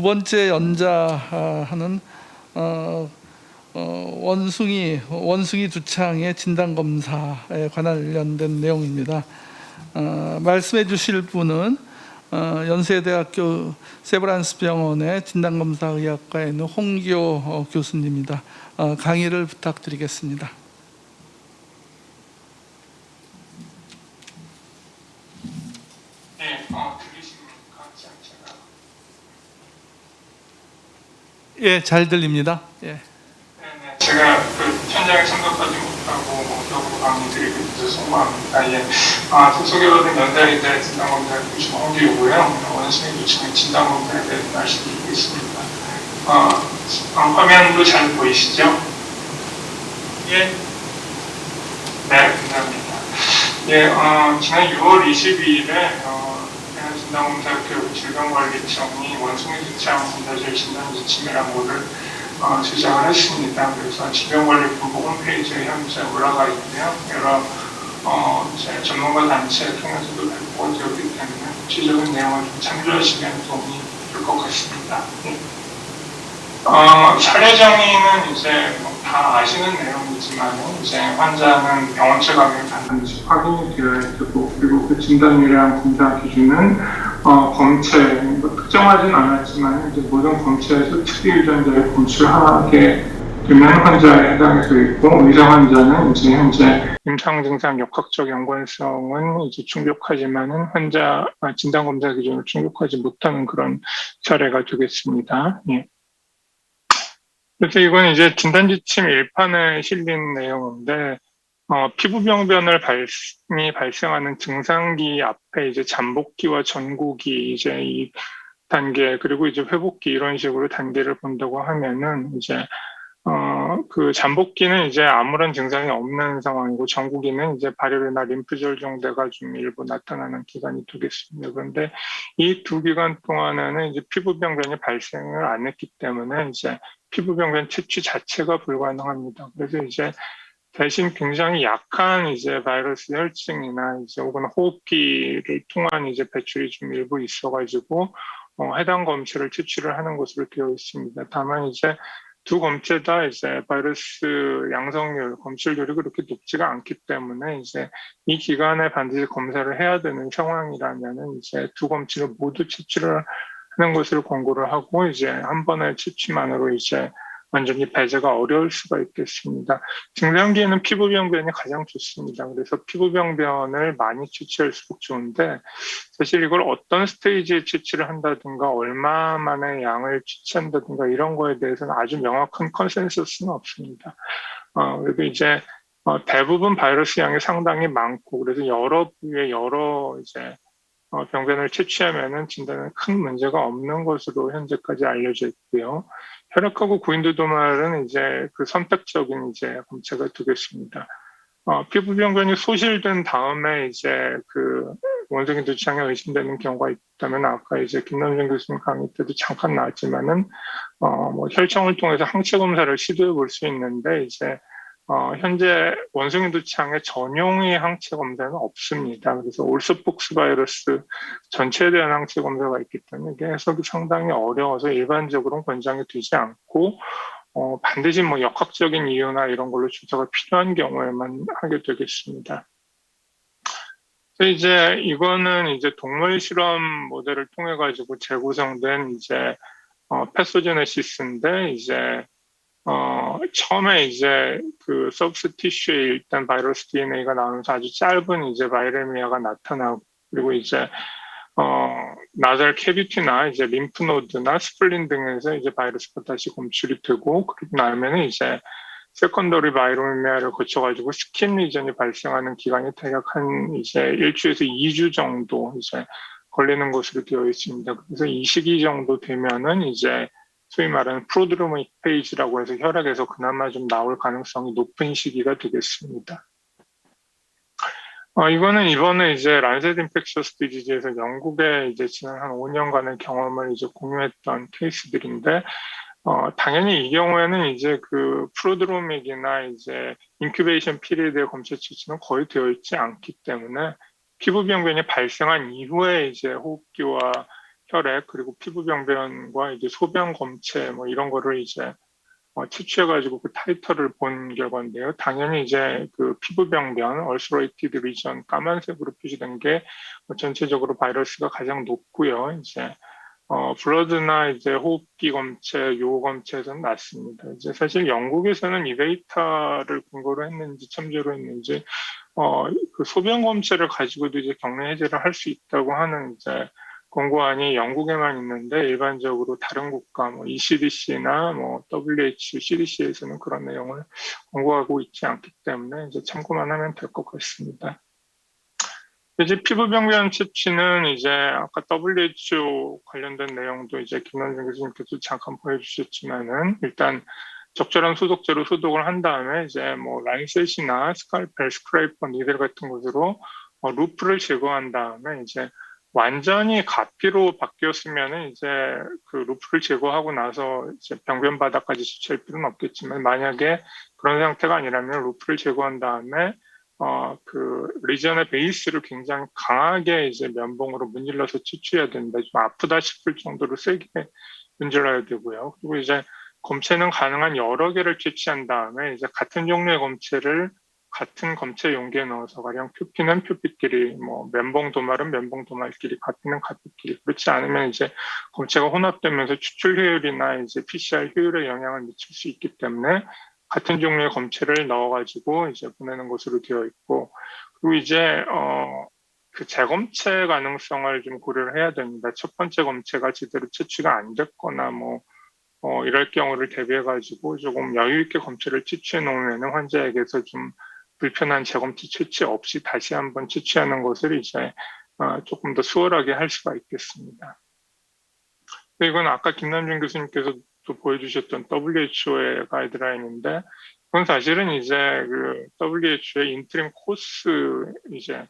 두 번째 연자하는 원숭이 두창의 진단 검사에 관련된 내용입니다. 말씀해 주실 분은 연세대학교 세브란스 병원의 진단검사의학과에 있는 홍기호 교수님입니다. 강의를 부탁드리겠습니다. 네, 들리십니까? 제가. 예, 잘 들립니다. 예. 네네, 제가 현장에 참석하지 못하고 목격으로 강의 드리고 있어서 송구합니다. 예, 소개받은 연세대 진단검사 교수 홍기호고요. 원숭이 두창 진단검사에 대해서 말씀드리겠습니다. 화면도 잘 보이시죠? 예. 네, 감사합니다. 예, 지난 6월 22일에 진단검사교육 질병관리청이 원숭이 두창 검사질 진단 지침이라는 것을 제작을 했습니다. 그래서 질병관리본부 홈페이지에 현재 올라가 있고요. 여러 전문가 단체 통해서도 발표가 되었기 때문에 구체적인 내용을 좀 참조하시면 도움이 될 것 같습니다. 사례 정의는 이제 다 아시는 내용이지만 이제 환자는 병원체 감염이 반드시 확인이 되어야 되고, 그리고 그 진단율이랑 검사 기준은 검체 특정하진 않았지만 이제 모든 검체에서 특이 유전자의 검출을 하게 되면 환자에 해당해서 있고, 의사 환자는 이제 현재 임상 증상 역학적 연관성은 이제 충족하지만은 환자 진단 검사 기준을 충족하지 못하는 그런 사례가 되겠습니다. 예. 그래서 이건 이제 진단지침 1판에 실린 내용인데, 피부병변을 발생하는 증상기 앞에 이제 잠복기와 전고기 이제 이 단계, 그리고 이제 회복기 이런 식으로 단계를 본다고 하면은 이제 그 잠복기는 이제 아무런 증상이 없는 상황이고, 전고기는 이제 발열이나 림프절 정도가 좀 일부 나타나는 기간이 되겠습니다. 그런데 이 두 기간 동안에는 이제 피부병변이 발생을 안 했기 때문에 이제 피부병변 채취 자체가 불가능합니다. 그래서 이제 대신 굉장히 약한 이제 바이러스 혈증이나 이제 혹은 호흡기를 통한 이제 배출이 좀 일부 있어가지고 해당 검체를 채취를 하는 것으로 되어 있습니다. 다만 이제 두 검체 다 이제 바이러스 양성률, 검출률이 그렇게 높지가 않기 때문에 이제 이 기간에 반드시 검사를 해야 되는 상황이라면은 이제 두 검체를 모두 채취를 하는 것을 권고를 하고, 이제 한 번의 채취만으로 이제 완전히 배제가 어려울 수가 있겠습니다. 증상기에는 피부병변이 가장 좋습니다. 그래서 피부병변을 많이 채취할수록 좋은데, 사실 이걸 어떤 스테이지에 채취를 한다든가 얼마만의 양을 채취한다든가 이런 거에 대해서는 아주 명확한 컨센서스는 없습니다. 그래도 이제 대부분 바이러스 양이 상당히 많고, 그래서 여러 부위에 여러 이제 병변을 채취하면은 진단은 큰 문제가 없는 것으로 현재까지 알려져 있고요. 혈액하고 구인두도말은 이제 그 선택적인 이제 검체가 되겠습니다. 피부병변이 소실된 다음에 이제 그 원숭이 두창에 의심되는 경우가 있다면, 아까 이제 김남준 교수님 강의 때도 잠깐 나왔지만은 뭐 혈청을 통해서 항체 검사를 시도해 볼 수 있는데, 이제 현재 원숭이 두창의 전용의 항체 검사는 없습니다. 그래서 올소폭스 바이러스 전체에 대한 항체 검사가 있기 때문에 이게 해석이 상당히 어려워서 일반적으로는 권장이 되지 않고, 반드시 뭐 역학적인 이유나 이런 걸로 조사가 필요한 경우에만 하게 되겠습니다. 그래서 이제 이거는 이제 동물 실험 모델을 통해 가지고 재구성된 이제 패소제네시스인데, 이제 처음에 이제 그 서브스 티슈에 일단 바이러스 DNA가 나오면서 아주 짧은 이제 바이레미아가 나타나고, 그리고 이제 나잘 캐비티나 이제 림프노드나 스플린 등에서 이제 바이러스가 다시 검출이 되고, 그리고 나면은 이제 세컨더리 바이로미아를 거쳐가지고 스킨 리전이 발생하는 기간이 대략 한 이제 1주에서 2주 정도 이제 걸리는 것으로 되어 있습니다. 그래서 이 시기 정도 되면은 이제 소위 말하는 프로드로믹 페이지라고 해서 혈액에서 그나마 좀 나올 가능성이 높은 시기가 되겠습니다. 이거는 이번에 이제 란셋 인펙셔스 디지즈에서 영국에 이제 지난 한 5년간의 경험을 이제 공유했던 케이스들인데, 당연히 이 경우에는 이제 그 프로드로믹이나 이제 인큐베이션 피리드의 검체 채취는 거의 되어 있지 않기 때문에 피부병변이 발생한 이후에 이제 호흡기와 혈액 그리고 피부병변과 이제 소변 검체 뭐 이런 거를 이제 채취해가지고 그 타이터를 본 결과인데요. 당연히 이제 그 피부병변, ulcerated region 까만색으로 표시된 게 전체적으로 바이러스가 가장 높고요. 이제 블러드나 이제 호흡기 검체, 요 검체에서는 낮습니다. 이제 사실 영국에서는 이 데이터를 근거로 했는지 참조로 했는지 그 소변 검체를 가지고도 이제 격리 해제를 할 수 있다고 하는 이제 권고안이 영국에만 있는데 일반적으로 다른 국가 뭐 ECDC나 뭐 WHO, CDC에서는 그런 내용을 권고하고 있지 않기 때문에 이제 참고만 하면 될 것 같습니다. 이제 피부병변 채취는 이제 아까 WHO 관련된 내용도 이제 김원준 교수님께서 잠깐 보여주셨지만은 일단 적절한 소독제로 소독을 한 다음에 이제 뭐 라인셋이나 스칼펠, 스크레이퍼, 니들 같은 것으로 루프를 제거한 다음에 이제 완전히 가피로 바뀌었으면은 이제 그 루프를 제거하고 나서 이제 병변 바닥까지 채취할 필요는 없겠지만 만약에 그런 상태가 아니라면 루프를 제거한 다음에 그 리전의 베이스를 굉장히 강하게 이제 면봉으로 문질러서 채취해야 된다. 좀 아프다 싶을 정도로 세게 문질러야 되고요. 그리고 이제 검체는 가능한 여러 개를 채취한 다음에 이제 같은 종류의 검체를 같은 검체 용기에 넣어서 가령 표피는 표피끼리, 뭐 면봉 도말은 면봉 도말끼리, 가피는 가피끼리 그렇지 않으면 이제 검체가 혼합되면서 추출 효율이나 이제 PCR 효율에 영향을 미칠 수 있기 때문에 같은 종류의 검체를 넣어가지고 이제 보내는 것으로 되어 있고 그리고 이제 그 재검체 가능성을 좀 고려를 해야 됩니다. 첫 번째 검체가 제대로 채취가 안 됐거나 뭐 이럴 경우를 대비해가지고 조금 여유 있게 검체를 채취해 놓으면 환자에게서 좀 불편한 재검체 채취 없이 다시 한번 채취하는 것을 이제 조금 더 수월하게 할 수가 있겠습니다. 이건 아까 김남준 교수님께서 또 보여주셨던 WHO의 가이드라인인데, 그건 사실은 이제 그 WHO의 인트림 코스 이제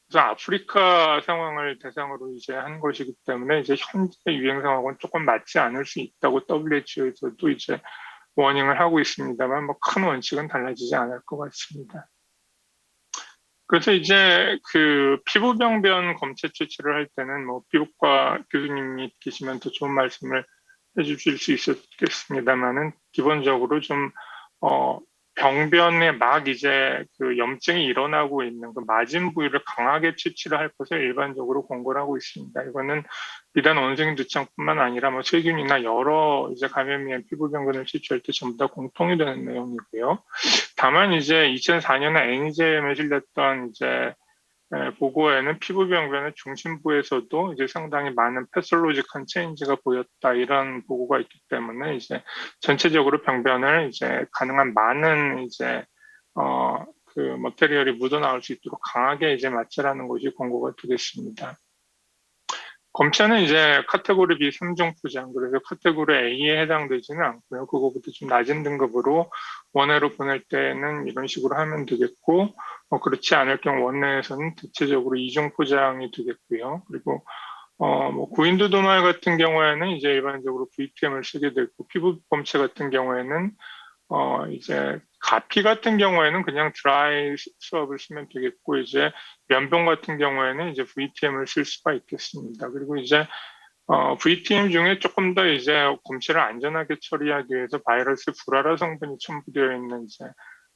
그래서 아프리카 상황을 대상으로 이제 한 것이기 때문에 이제 현재 유행 상황은 조금 맞지 않을 수 있다고 WHO에서도 이제 워닝을 하고 있습니다만 뭐 큰 원칙은 달라지지 않을 것 같습니다. 그래서 이제 그 피부병변 검체 채취를 할 때는 뭐 피부과 교수님이 계시면 더 좋은 말씀을 해주실 수 있었겠습니다만은 기본적으로 좀 병변에 막 이제 그 염증이 일어나고 있는 그 맞은 부위를 강하게 채취를 할 것을 일반적으로 권고를 하고 있습니다. 이거는 비단 원숭이 두창뿐만 아니라 뭐 세균이나 여러 이제 감염이한 피부병변을 채취할 때 전부 다 공통이 되는 내용이고요. 다만 이제 2004년에 NEJM에 실렸던 이제 보고에는 피부병변의 중심부에서도 이제 상당히 많은 패솔로직한 체인지가 보였다 이런 보고가 있기 때문에 이제 전체적으로 병변을 이제 가능한 많은 이제 그 머테리얼이 묻어나올 수 있도록 강하게 이제 마찰하는 것이 권고가 되겠습니다. 검체는 이제 카테고리 B 3중 포장, 그래서 카테고리 A에 해당되지는 않고요. 그거보다 좀 낮은 등급으로 원외로 보낼 때는 이런 식으로 하면 되겠고, 그렇지 않을 경우 원내에서는 대체적으로 2중 포장이 되겠고요. 그리고 뭐 구인도 도말 같은 경우에는 이제 일반적으로 VTM을 쓰게 되고, 피부 검체 같은 경우에는 이제 가피 같은 경우에는 그냥 드라이 수압을 쓰면 되겠고, 이제 면봉 같은 경우에는 이제 VTM을 쓸 수가 있겠습니다. 그리고 이제 VTM 중에 조금 더 이제 검체를 안전하게 처리하기 위해서 바이러스 불활화 성분이 첨부되어 있는 이제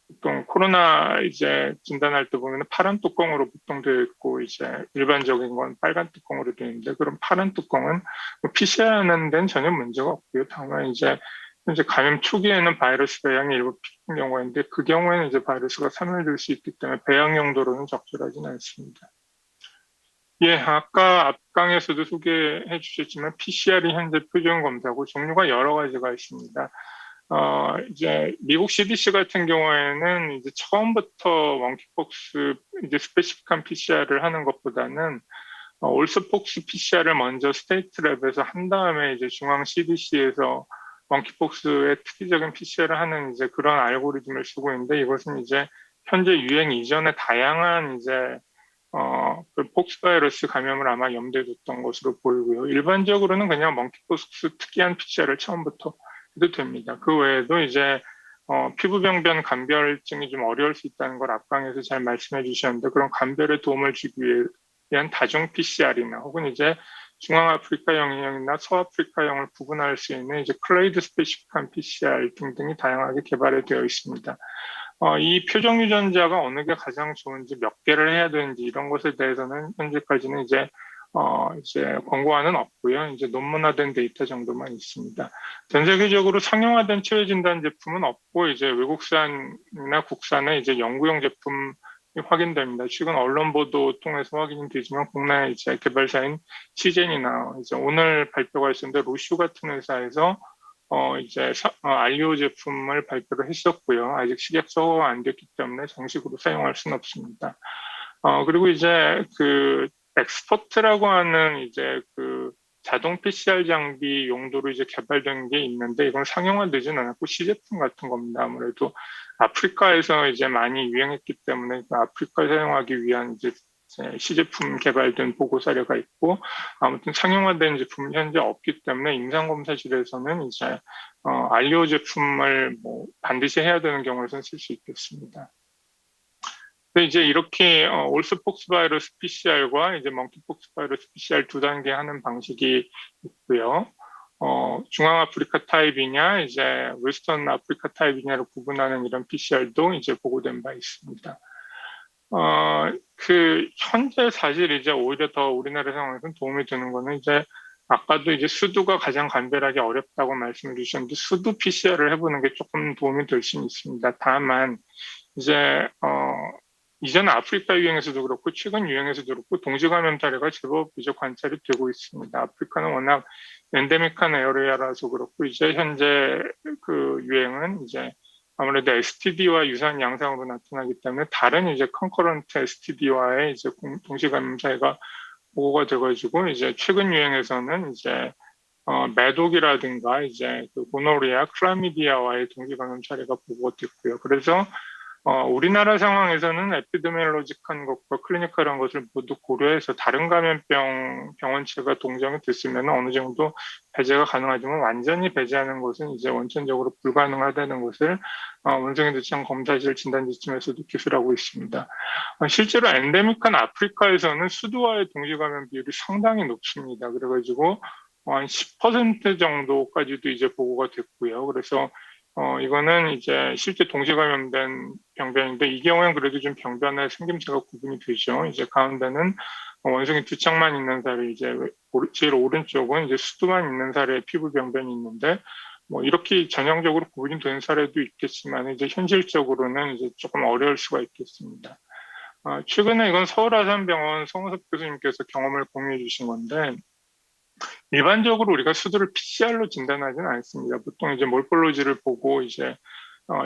보통 코로나 이제 진단할 때 보면 파란 뚜껑으로 보통 되어 있고 이제 일반적인 건 빨간 뚜껑으로 되어 있는데 그럼 파란 뚜껑은 PCR 하는 데는 전혀 문제가 없고요. 다만 이제 현재 감염 초기에는 바이러스 배양이 일부 필요한 경우가 있는데 그 경우에는 이제 바이러스가 사멸될 수 있기 때문에 배양 용도로는 적절하지는 않습니다. 예, 아까 앞강에서도 소개해 주셨지만 PCR이 현재 표준 검사고 종류가 여러 가지가 있습니다. 이제 미국 CDC 같은 경우에는 이제 처음부터 원키폭스 이제 스페시픽한 PCR을 하는 것보다는 올스폭스 PCR을 먼저 스테이트 랩에서 한 다음에 이제 중앙 CDC에서 원키폭스의 특이적인 PCR을 하는 이제 그런 알고리즘을 쓰고 있는데 이것은 이제 현재 유행 이전의 다양한 이제 그 폭스 바이러스 감염을 아마 염두에 뒀던 것으로 보이고요. 일반적으로는 그냥 멍키폭스 특이한 PCR을 처음부터 해도 됩니다. 그 외에도 이제 피부병변 감별증이 좀 어려울 수 있다는 걸 앞강에서 잘 말씀해 주셨는데 그런 감별에 도움을 주기 위한 다중 PCR이나 혹은 이제 중앙아프리카형이나 서아프리카형을 구분할 수 있는 이제 클레이드 스페시픽한 PCR 등등이 다양하게 개발이 되어 있습니다. 이 표적 유전자가 어느 게 가장 좋은지 몇 개를 해야 되는지 이런 것에 대해서는 현재까지는 이제 권고안은 없고요. 이제 논문화된 데이터 정도만 있습니다. 전 세계적으로 상용화된 치료 진단 제품은 없고 이제 외국산이나 국산의 이제 연구용 제품이 확인됩니다. 최근 언론 보도 통해서 확인이 되지만 국내 이제 개발사인 시젠이나 이제 오늘 발표가 있었는데 로슈 같은 회사에서 알리오 제품을 발표를 했었고요. 아직 식약처가 안 됐기 때문에 정식으로 사용할 수는 없습니다. 그리고 이제 그 엑스퍼트라고 하는 이제 그 자동 PCR 장비 용도로 이제 개발된 게 있는데 이건 상용화되지는 않았고 시제품 같은 겁니다. 아무래도 아프리카에서 이제 많이 유행했기 때문에 그 아프리카에 사용하기 위한 이제 시제품 개발된 보고 사례가 있고 아무튼 상용화된 제품은 현재 없기 때문에 임상검사실에서는 이제 알리오 제품을 뭐 반드시 해야 되는 경우에는 쓸 수 있겠습니다. 근데 이제 이렇게 올스폭스 바이러스 PCR과 이제 멍키폭스 바이러스 PCR 두 단계 하는 방식이 있고요. 중앙아프리카 타입이냐 이제 웨스턴 아프리카 타입이냐를 구분하는 이런 PCR도 이제 보고된 바 있습니다. 현재 사실 이제 오히려 더 우리나라 상황에서는 도움이 되는 거는 이제 아까도 이제 수두가 가장 간별하기 어렵다고 말씀을 주셨는데 수두 PCR을 해보는 게 조금 도움이 될 수는 있습니다. 다만 이제 이전 아프리카 유행에서도 그렇고 최근 유행에서도 그렇고 동시감염 사례가 제법 이제 관찰이 되고 있습니다. 아프리카는 워낙 엔데믹한 에어리아라서 그렇고 이제 현재 그 유행은 이제 아무래도 STD와 유사한 양상으로 나타나기 때문에 다른 이제 컨커런트 STD와의 이제 동시감염 사례가 보고가 돼가지고 이제 최근 유행에서는 이제 매독이라든가 이제 그 고노리아, 클라미디아와의 동시감염 사례가 보고가 됐고요. 그래서 우리나라 상황에서는 에피데미올로직한 것과 클리니컬한 것을 모두 고려해서 다른 감염병 병원체가 동정이 됐으면 어느 정도 배제가 가능하지만 완전히 배제하는 것은 이제 원천적으로 불가능하다는 것을 원성인 두창 검사실 진단지침에서도 기술하고 있습니다. 실제로 엔데믹한 아프리카에서는 수두와의 동시감염 비율이 상당히 높습니다. 그래가지고 한 10% 정도까지도 이제 보고가 됐고요. 그래서 이거는 이제 실제 동시 감염된 병변인데 이 경우에는 그래도 좀 병변의 생김새가 구분이 되죠. 이제 가운데는 원숭이 두 짝만 있는 사례, 이제 제일 오른쪽은 이제 수두만 있는 사례의 피부 병변이 있는데 뭐 이렇게 전형적으로 구분이 되는 사례도 있겠지만 이제 현실적으로는 이제 조금 어려울 수가 있겠습니다. 최근에 이건 서울아산병원 성우섭 교수님께서 경험을 공유해 주신 건데 일반적으로 우리가 수두를 PCR로 진단하지는 않습니다. 보통 이제 몰폴로지를 보고 이제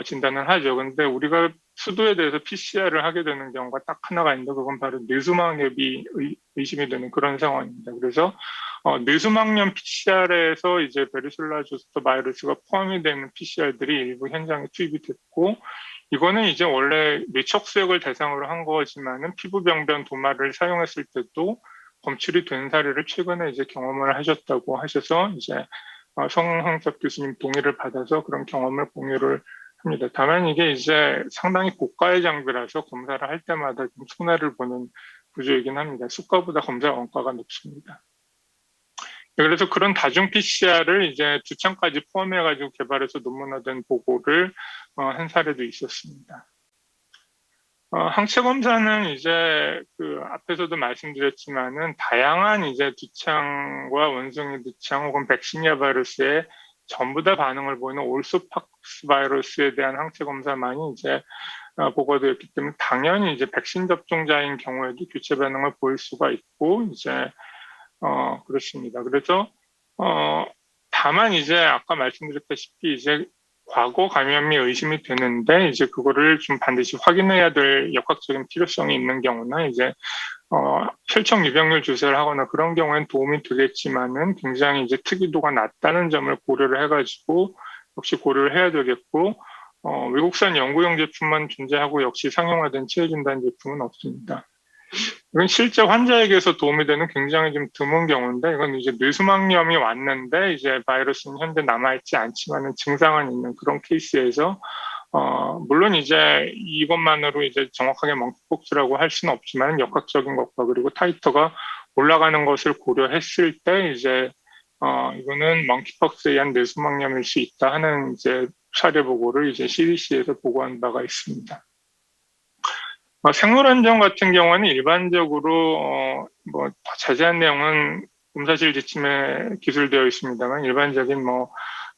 진단을 하죠. 근데 우리가 수두에 대해서 PCR을 하게 되는 경우가 딱 하나가 있는데 그건 바로 뇌수막염이 의심이 되는 그런 상황입니다. 그래서 뇌수막염 PCR에서 이제 베리실라 조스터 바이러스가 포함이 되는 PCR들이 일부 현장에 투입이 됐고 이거는 이제 원래 뇌척수액을 대상으로 한 거지만은 피부병변 도마를 사용했을 때도 검출이 된 사례를 최근에 이제 경험을 하셨다고 하셔서 이제 성황섭 교수님 동의를 받아서 그런 경험을 공유를 합니다. 다만 이게 이제 상당히 고가의 장비라서 검사를 할 때마다 좀 손해를 보는 구조이긴 합니다. 수가보다 검사 원가가 높습니다. 그래서 그런 다중 PCR을 이제 2차까지 포함해가지고 개발해서 논문화된 보고를 한 사례도 있었습니다. 항체 검사는 이제 그 앞에서도 말씀드렸지만은 다양한 이제 두창과 원숭이 두창 혹은 백신이아 바이러스에 전부 다 반응을 보이는 올소팍스 바이러스에 대한 항체 검사만이 이제 보고되었기 때문에 당연히 이제 백신 접종자인 경우에도 교체 반응을 보일 수가 있고 이제 그렇습니다. 그래서 다만 이제 아까 말씀드렸다시피 이제 과거 감염이 의심이 되는데 이제 그거를 좀 반드시 확인해야 될 역학적인 필요성이 있는 경우나 이제 혈청 유병률 조사를 하거나 그런 경우에는 도움이 되겠지만은 굉장히 이제 특이도가 낮다는 점을 고려를 해가지고 역시 고려를 해야 되겠고 외국산 연구용 제품만 존재하고 역시 상용화된 치료 진단 제품은 없습니다. 이건 실제 환자에게서 도움이 되는 굉장히 좀 드문 경우인데 이건 이제 뇌수막염이 왔는데 이제 바이러스는 현재 남아있지 않지만은 증상은 있는 그런 케이스에서 물론 이제 이것만으로 이제 정확하게 멍키폭스라고 할 수는 없지만 역학적인 것과 그리고 타이터가 올라가는 것을 고려했을 때 이제 이거는 멍키퍽스에 의한 뇌수막염일 수 있다 하는 이제 사례 보고를 이제 CDC에서 보고한 바가 있습니다. 생물안전 같은 경우는 일반적으로 뭐 자세한 내용은 검사실 지침에 기술되어 있습니다만 일반적인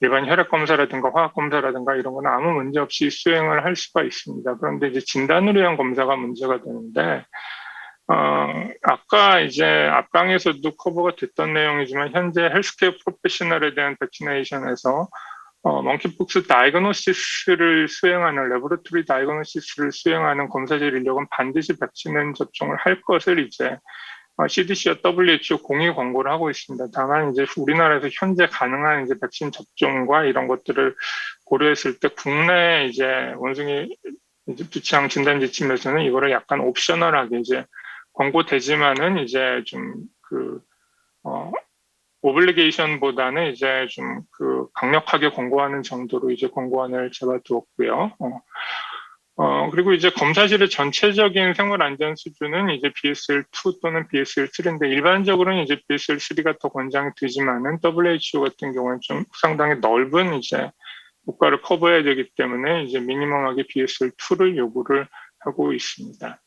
일반 혈액 검사라든가 화학 검사라든가 이런 거는 아무 문제 없이 수행을 할 수가 있습니다. 그런데 이제 진단을 위한 검사가 문제가 되는데 아까 이제 앞강에서도 커버가 됐던 내용이지만 현재 헬스케어 프로페셔널에 대한 백시네이션에서 멍키폭스 다이그노시스를 수행하는 레보레토리 다이그노시스를 수행하는 검사실 인력은 반드시 백신 접종을 할 것을 이제 CDC와 WHO 공의 권고를 하고 있습니다. 다만 이제 우리나라에서 현재 가능한 이제 백신 접종과 이런 것들을 고려했을 때 국내 이제 원숭이 이제 두창 진단 지침에서는 이거를 약간 옵셔널하게 이제 권고되지만은 이제 오블리게이션보다는 이제 강력하게 권고하는 정도로 이제 권고안을 잡아두었고요. 그리고 이제 검사실의 전체적인 생활 안전 수준은 이제 BSL2 또는 BSL3인데 일반적으로는 이제 BSL3가 더 권장이 되지만은 WHO 같은 경우는 좀 상당히 넓은 이제 국가를 커버해야 되기 때문에 이제 미니멈하게 BSL2를 요구를 하고 있습니다.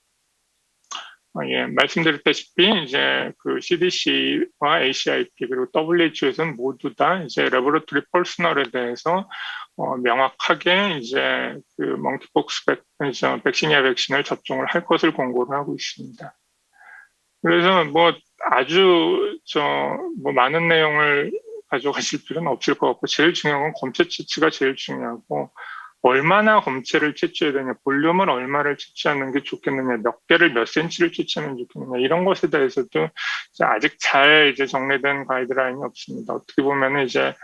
예, 말씀드렸다시피 이제 그 CDC와 ACIP 그리고 WHO에서는 모두 다 이제 레보레토리 퍼스널에 대해서 명확하게 이제 그 멍키폭스 백신이야 백신을 접종을 할 것을 권고를 하고 있습니다. 그래서 아주 많은 내용을 가져가실 필요는 없을 것 같고 제일 중요한 건 검체 채취가 제일 중요하고 얼마나 검체를 채취해야 되냐, 볼륨을 얼마를 채취하는 게 좋겠느냐, 몇 개를 몇 센치를 채취하면 좋겠느냐, 이런 것에 대해서도 아직 잘 이제 정리된 가이드라인이 없습니다. 어떻게 보면은 이제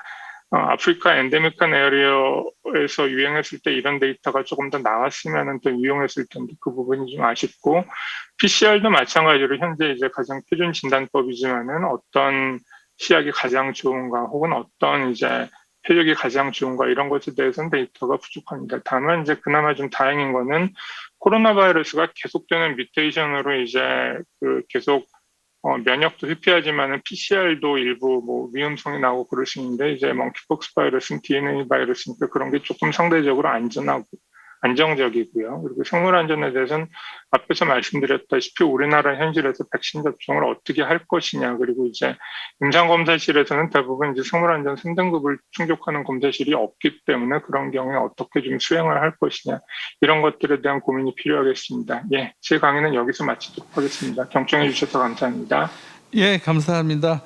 아프리카 엔데믹한 에어리어에서 유행했을 때 이런 데이터가 조금 더 나왔으면 더 유용했을 텐데 그 부분이 좀 아쉽고 PCR도 마찬가지로 현재 이제 가장 표준 진단법이지만은 어떤 시약이 가장 좋은가 혹은 어떤 이제 표적이 가장 좋은가 이런 것에 대해서는 데이터가 부족합니다. 다만 이제 그나마 좀 다행인 거는 코로나 바이러스가 계속되는 뮤테이션으로 이제 계속 면역도 회피하지만은 PCR도 일부 위험성이 나오고 그럴 수 있는데 이제 멍키폭스 바이러스는 DNA 바이러스니까 그런 게 조금 상대적으로 안정적이고요. 그리고 생물 안전에 대해서는 앞에서 말씀드렸다시피 우리나라 현실에서 백신 접종을 어떻게 할 것이냐 그리고 이제 임상검사실에서는 대부분 이제 생물 안전 3등급을 충족하는 검사실이 없기 때문에 그런 경우에 어떻게 좀 수행을 할 것이냐 이런 것들에 대한 고민이 필요하겠습니다. 예, 제 강의는 여기서 마치도록 하겠습니다. 경청해 주셔서 감사합니다. 예, 감사합니다.